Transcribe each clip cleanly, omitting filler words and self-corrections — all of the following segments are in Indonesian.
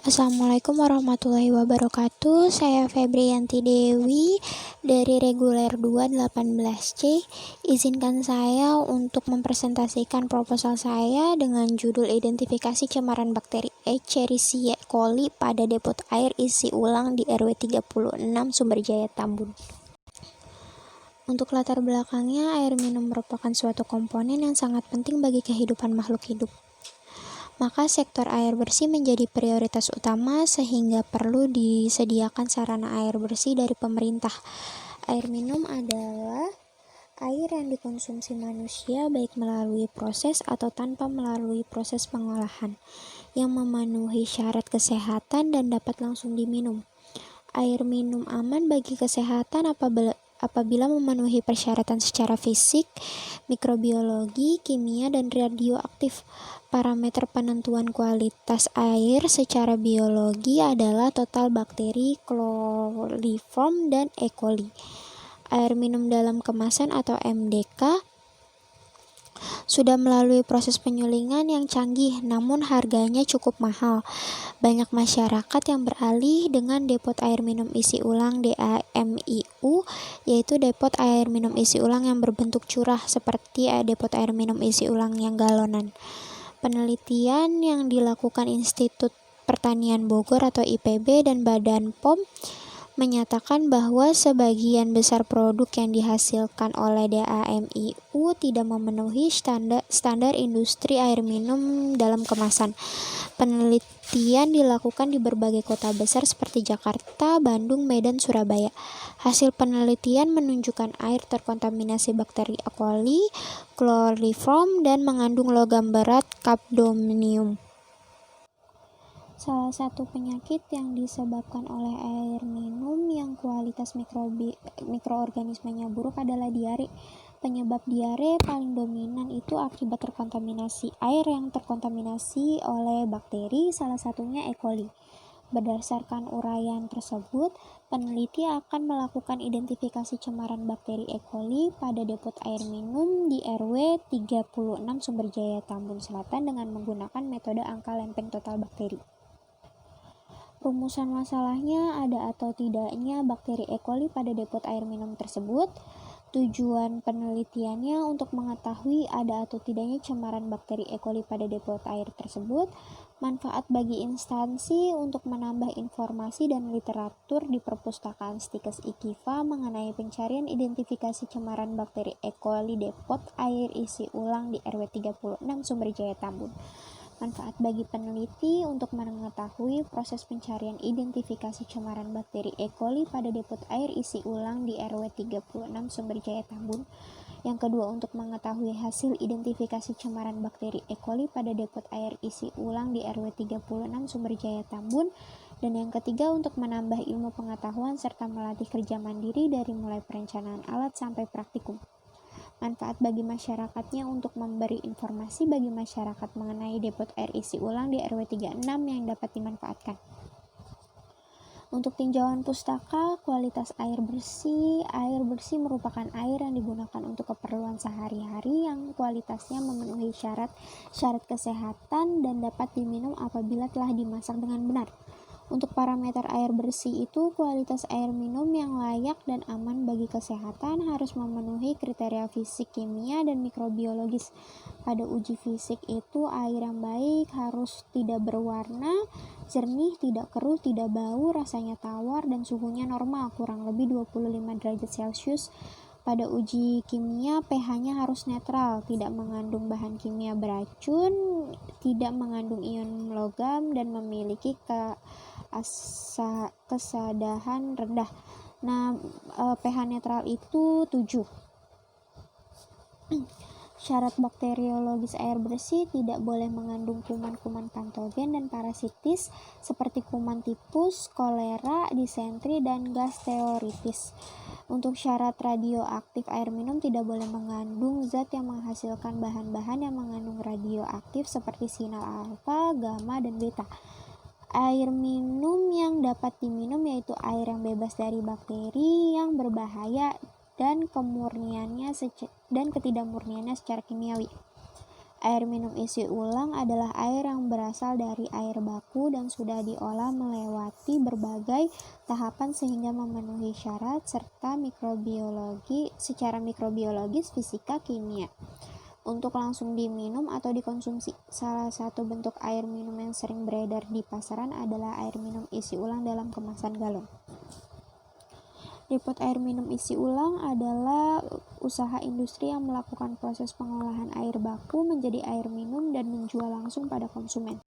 Assalamualaikum warahmatullahi wabarakatuh. Saya Febriyanti Dewi dari Reguler 218C. Izinkan saya untuk mempresentasikan proposal saya dengan judul Identifikasi Cemaran Bakteri Escherichia coli pada depot air isi ulang di RW 36 Sumberjaya Tambun. Untuk latar belakangnya, air minum merupakan suatu komponen yang sangat penting bagi kehidupan makhluk hidup. Maka sektor air bersih menjadi prioritas utama sehingga perlu disediakan sarana air bersih dari pemerintah. Air minum adalah air yang dikonsumsi manusia baik melalui proses atau tanpa melalui proses pengolahan, yang memenuhi syarat kesehatan dan dapat langsung diminum. Air minum aman bagi kesehatan apabila memenuhi persyaratan secara fisik, mikrobiologi, kimia, dan radioaktif. Parameter penentuan kualitas air secara biologi adalah total bakteri, coliform, dan E. coli. Air minum dalam kemasan atau MDK sudah melalui proses penyulingan yang canggih, namun harganya cukup mahal. Banyak masyarakat yang beralih dengan depot air minum isi ulang DAMIU, yaitu depot air minum isi ulang yang berbentuk curah seperti depot air minum isi ulang yang galonan. Penelitian yang dilakukan Institut Pertanian Bogor atau IPB dan Badan POM menyatakan bahwa sebagian besar produk yang dihasilkan oleh DAMIU tidak memenuhi standar industri air minum dalam kemasan. Penelitian dilakukan di berbagai kota besar seperti Jakarta, Bandung, Medan, Surabaya. Hasil penelitian menunjukkan air terkontaminasi bakteri E. coli, coliform, dan mengandung logam berat kadmium. Salah satu penyakit yang disebabkan oleh air minum yang kualitas mikroorganismenya buruk adalah diare. Penyebab diare paling dominan itu akibat terkontaminasi air yang terkontaminasi oleh bakteri, salah satunya E. coli. Berdasarkan uraian tersebut, peneliti akan melakukan identifikasi cemaran bakteri E. coli pada depot air minum di RW 36 Sumberjaya Tambun Selatan dengan menggunakan metode angka lempeng total bakteri. Rumusan masalahnya ada atau tidaknya bakteri E. coli pada depot air minum tersebut. Tujuan penelitiannya untuk mengetahui ada atau tidaknya cemaran bakteri E. coli pada depot air tersebut. Manfaat bagi instansi untuk menambah informasi dan literatur di perpustakaan Stikes IKIVA mengenai pencarian identifikasi cemaran bakteri E. coli depot air isi ulang di RW 36 Sumberjaya Tambun. Manfaat bagi peneliti untuk mengetahui proses pencarian identifikasi cemaran bakteri E. coli pada depot air isi ulang di RW 36 Sumberjaya Tambun. Yang kedua, untuk mengetahui hasil identifikasi cemaran bakteri E. coli pada depot air isi ulang di RW 36 Sumberjaya Tambun. Dan yang ketiga, untuk menambah ilmu pengetahuan serta melatih kerja mandiri dari mulai perencanaan alat sampai praktikum. Manfaat bagi masyarakatnya untuk memberi informasi bagi masyarakat mengenai depot air isi ulang di RW 36 yang dapat dimanfaatkan. Untuk tinjauan pustaka, kualitas air bersih. Air bersih merupakan air yang digunakan untuk keperluan sehari-hari yang kualitasnya memenuhi syarat kesehatan dan dapat diminum apabila telah dimasak dengan benar. Untuk parameter air bersih itu, kualitas air minum yang layak dan aman bagi kesehatan harus memenuhi kriteria fisik, kimia, dan mikrobiologis. Pada uji fisik itu, air yang baik harus tidak berwarna, jernih, tidak keruh, tidak bau, rasanya tawar, dan suhunya normal, kurang lebih 25 derajat Celcius. Pada uji kimia, pH-nya harus netral, tidak mengandung bahan kimia beracun, tidak mengandung ion logam, dan memiliki kesadahan rendah. pH netral itu 7. Syarat bakteriologis air bersih: tidak boleh mengandung kuman-kuman patogen dan parasitis seperti kuman tipus, kolera, disentri, dan gastroenteritis. Untuk syarat radioaktif air minum: tidak boleh mengandung zat yang menghasilkan bahan-bahan yang mengandung radioaktif seperti sinyal alfa, gamma, dan beta. Air minum yang dapat diminum yaitu air yang bebas dari bakteri yang berbahaya dan ketidakmurniannya secara kimiawi. Air minum isi ulang adalah air yang berasal dari air baku dan sudah diolah melewati berbagai tahapan sehingga memenuhi syarat secara mikrobiologis, fisika, kimia untuk langsung diminum atau dikonsumsi. Salah satu bentuk air minum yang sering beredar di pasaran adalah air minum isi ulang dalam kemasan galon. Depot air minum isi ulang adalah usaha industri yang melakukan proses pengolahan air baku menjadi air minum dan menjual langsung pada konsumen.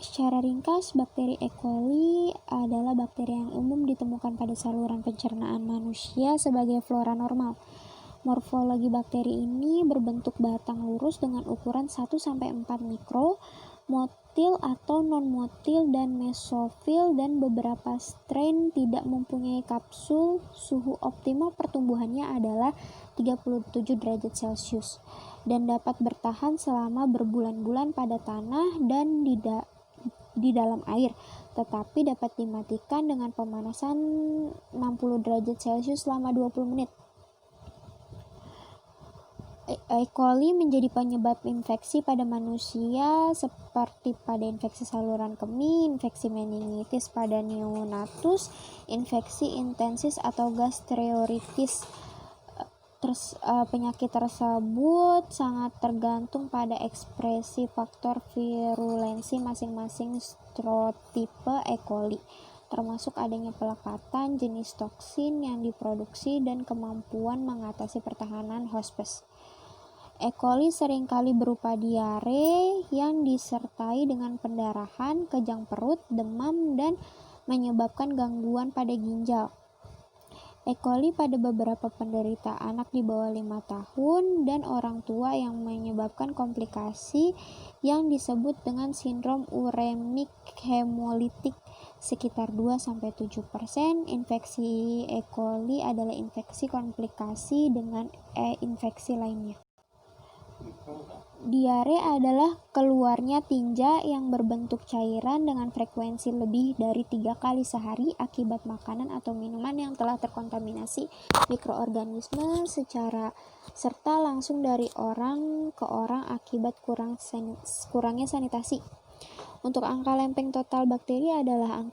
Secara ringkas, bakteri E. coli adalah bakteri yang umum ditemukan pada saluran pencernaan manusia sebagai flora normal. Morfologi bakteri ini berbentuk batang lurus dengan ukuran 1-4 mikro, motil atau non-motil dan mesofil, dan beberapa strain tidak mempunyai kapsul. Suhu optimal pertumbuhannya adalah 37 derajat Celcius dan dapat bertahan selama berbulan-bulan pada tanah dan di dalam air, tetapi dapat dimatikan dengan pemanasan 60 derajat Celcius selama 20 menit. E. coli menjadi penyebab infeksi pada manusia seperti pada infeksi saluran kemih, infeksi meningitis pada neonatus, infeksi intensis atau gastroenteritis. Penyakit tersebut sangat tergantung pada ekspresi faktor virulensi masing-masing serotipe E. coli, termasuk adanya pelekatan, jenis toksin yang diproduksi, dan kemampuan mengatasi pertahanan hospes. E. coli seringkali berupa diare yang disertai dengan pendarahan, kejang perut, demam, dan menyebabkan gangguan pada ginjal. E. coli pada beberapa penderita anak di bawah 5 tahun dan orang tua yang menyebabkan komplikasi yang disebut dengan sindrom uremik hemolitik. Sekitar 2-7% infeksi E. coli adalah infeksi komplikasi dengan infeksi lainnya. Diare adalah keluarnya tinja yang berbentuk cairan dengan frekuensi lebih dari 3 kali sehari akibat makanan atau minuman yang telah terkontaminasi mikroorganisme serta langsung dari orang ke orang akibat kurangnya sanitasi. Untuk angka lempeng total bakteri adalah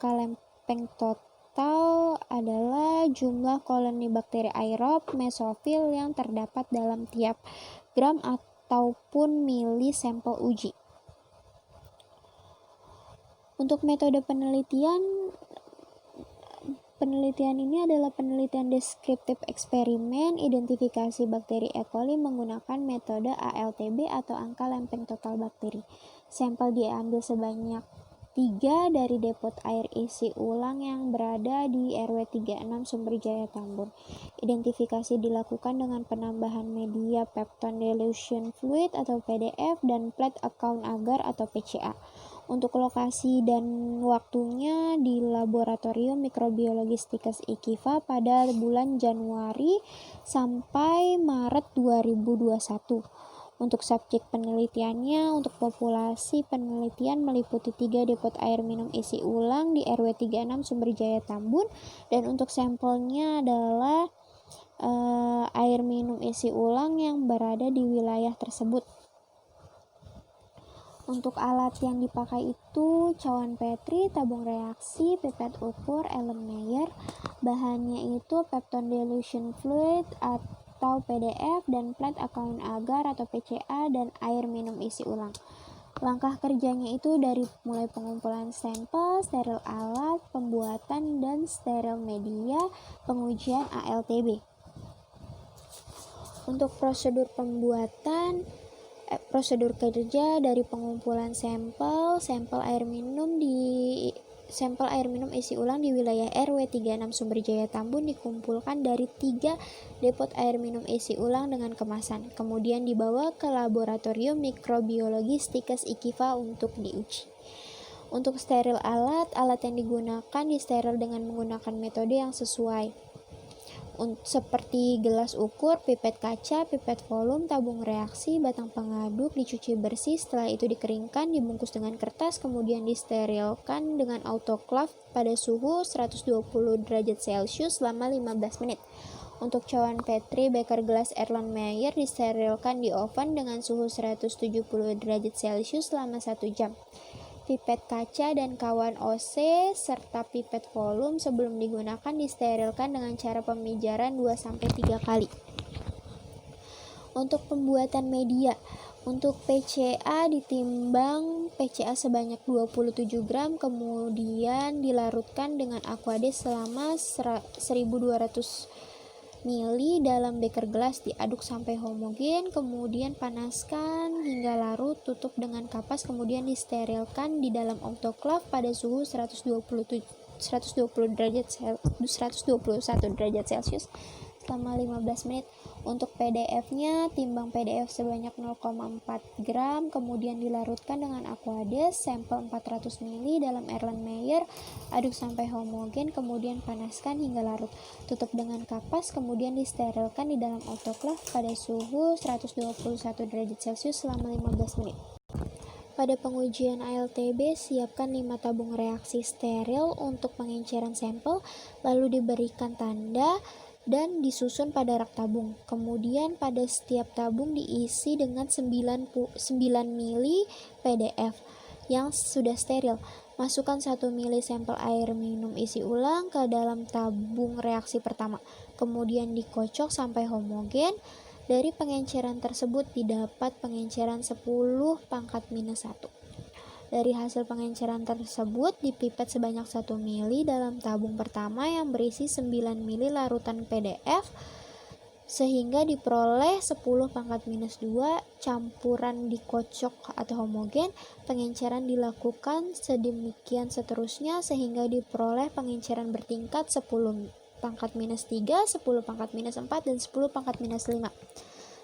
jumlah koloni bakteri aerob mesofil yang terdapat dalam tiap gram ataupun mili sampel uji. Untuk metode penelitian ini adalah penelitian deskriptif eksperimen identifikasi bakteri E. coli menggunakan metode ALTB atau angka lempeng total bakteri. Sampel diambil sebanyak 3 dari depot air isi ulang yang berada di RW 36 Sumberjaya Tambun. Identifikasi dilakukan dengan penambahan media Peptone Dilution Fluid atau PDF dan plate account agar atau PCA. Untuk lokasi dan waktunya di Laboratorium Mikrobiologi Stikes IKIVA pada bulan Januari sampai Maret 2021. Untuk subjek penelitiannya, untuk populasi penelitian meliputi 3 depot air minum isi ulang di RW 36 Sumberjaya Tambun, dan untuk sampelnya adalah air minum isi ulang yang berada di wilayah tersebut. Untuk alat yang dipakai itu cawan Petri, tabung reaksi, pipet ukur Erlenmeyer. Bahannya itu Peptone Dilution Fluid atau PDF dan plate account agar atau PCA dan air minum isi ulang. Langkah kerjanya itu dari mulai pengumpulan sampel, steril alat, pembuatan dan steril media, pengujian ALTB. Untuk prosedur kerja dari pengumpulan sampel air minum isi ulang di wilayah RW 36 Sumberjaya Tambun dikumpulkan dari 3 depot air minum isi ulang dengan kemasan, kemudian dibawa ke Laboratorium Mikrobiologi Stikes IKIVA untuk diuji. Untuk steril alat yang digunakan disteril dengan menggunakan metode yang sesuai, seperti gelas ukur, pipet kaca, pipet volume, tabung reaksi, batang pengaduk dicuci bersih, setelah itu dikeringkan, dibungkus dengan kertas, kemudian disterilkan dengan autoclave pada suhu 120 derajat Celcius selama 15 menit. Untuk cawan Petri Beker gelas Erlenmeyer disterilkan di oven dengan suhu 170 derajat Celcius selama 1 jam. Pipet kaca dan kawan OC serta pipet volum sebelum digunakan disterilkan dengan cara pemijaran 2-3 kali. Untuk pembuatan media, untuk PCA ditimbang PCA sebanyak 27 gram, kemudian dilarutkan dengan Aquades selama 1200 ml dalam beker gelas, diaduk sampai homogen, kemudian panaskan hingga larut, tutup dengan kapas, kemudian disterilkan di dalam autoclave pada suhu 121 derajat Celcius selama 15 menit. Untuk PDF-nya, timbang PDF sebanyak 0,4 gram, kemudian dilarutkan dengan Aquades, sampel 400 ml dalam Erlenmeyer, aduk sampai homogen, kemudian panaskan hingga larut, tutup dengan kapas, kemudian disterilkan di dalam autoclave pada suhu 121 derajat Celcius selama 15 menit. Pada pengujian ALTB, siapkan 5 tabung reaksi steril untuk pengenceran sampel, lalu diberikan tanda dan disusun pada rak tabung. Kemudian pada setiap tabung diisi dengan 9 ml PDF yang sudah steril. Masukkan 1 ml sampel air minum isi ulang ke dalam tabung reaksi pertama. Kemudian dikocok sampai homogen. Dari pengenceran tersebut didapat pengenceran 10 pangkat minus 1. Dari hasil pengenceran tersebut dipipet sebanyak 1 ml dalam tabung pertama yang berisi 9 ml larutan PDF sehingga diperoleh 10 pangkat minus 2. Campuran dikocok atau homogen. Pengenceran dilakukan sedemikian seterusnya sehingga diperoleh pengenceran bertingkat 10 pangkat minus 3, 10 pangkat minus 4, dan 10 pangkat minus 5.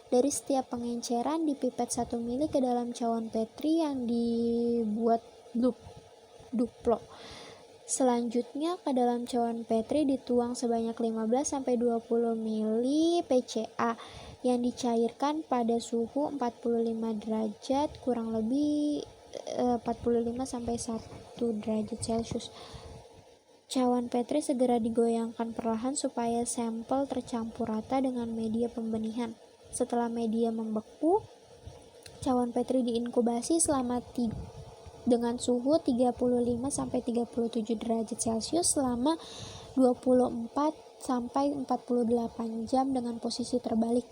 Dari setiap pengenceran dipipet 1 ml ke dalam cawan Petri yang dibuat duplo. Selanjutnya ke dalam cawan Petri dituang sebanyak 15-20 ml PCA yang dicairkan pada suhu 45 derajat kurang lebih 45-1 derajat Celcius. Cawan Petri segera digoyangkan perlahan supaya sampel tercampur rata dengan media pembenihan. Setelah media membeku, cawan Petri diinkubasi dengan suhu 35-37 derajat Celcius selama 24-48 jam dengan posisi terbalik.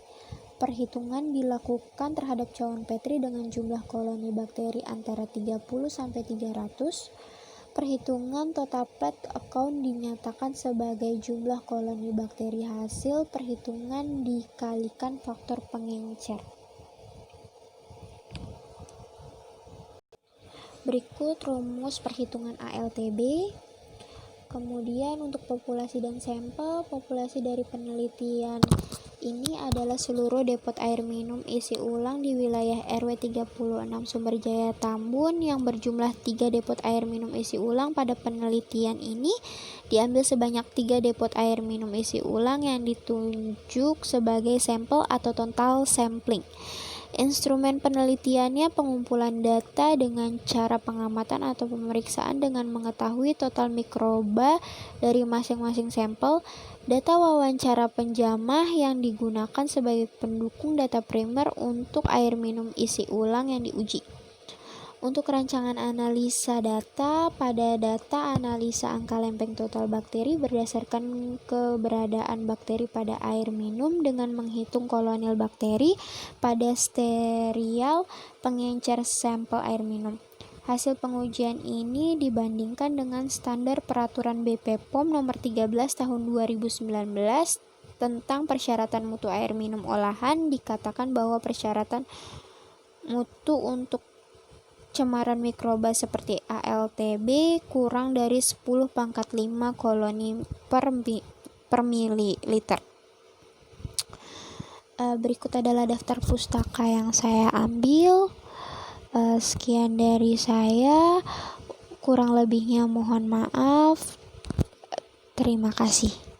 Perhitungan dilakukan terhadap cawan Petri dengan jumlah koloni bakteri antara 30-300. Perhitungan total plate count dinyatakan sebagai jumlah koloni bakteri hasil perhitungan dikalikan faktor pengencer. Berikut rumus perhitungan ALTB. Kemudian untuk populasi dan sampel, populasi dari penelitian ini adalah seluruh depot air minum isi ulang di wilayah RW 36 Sumberjaya Tambun yang berjumlah 3 depot air minum isi ulang. Pada penelitian ini diambil sebanyak 3 depot air minum isi ulang yang ditunjuk sebagai sampel atau total sampling. Instrumen penelitiannya pengumpulan data dengan cara pengamatan atau pemeriksaan dengan mengetahui total mikroba dari masing-masing sampel. Data wawancara penjamah yang digunakan sebagai pendukung data primer untuk air minum isi ulang yang diuji. Untuk rancangan analisa data, pada data analisa angka lempeng total bakteri berdasarkan keberadaan bakteri pada air minum dengan menghitung kolonial bakteri pada serial pengencer sampel air minum. Hasil pengujian ini dibandingkan dengan standar peraturan BPOM nomor 13 tahun 2019 tentang persyaratan mutu air minum olahan. Dikatakan bahwa persyaratan mutu untuk cemaran mikroba seperti ALTB kurang dari 10 pangkat 5 koloni per mililiter. Berikut adalah daftar pustaka yang saya ambil. Sekian dari saya, kurang lebihnya mohon maaf. Terima kasih.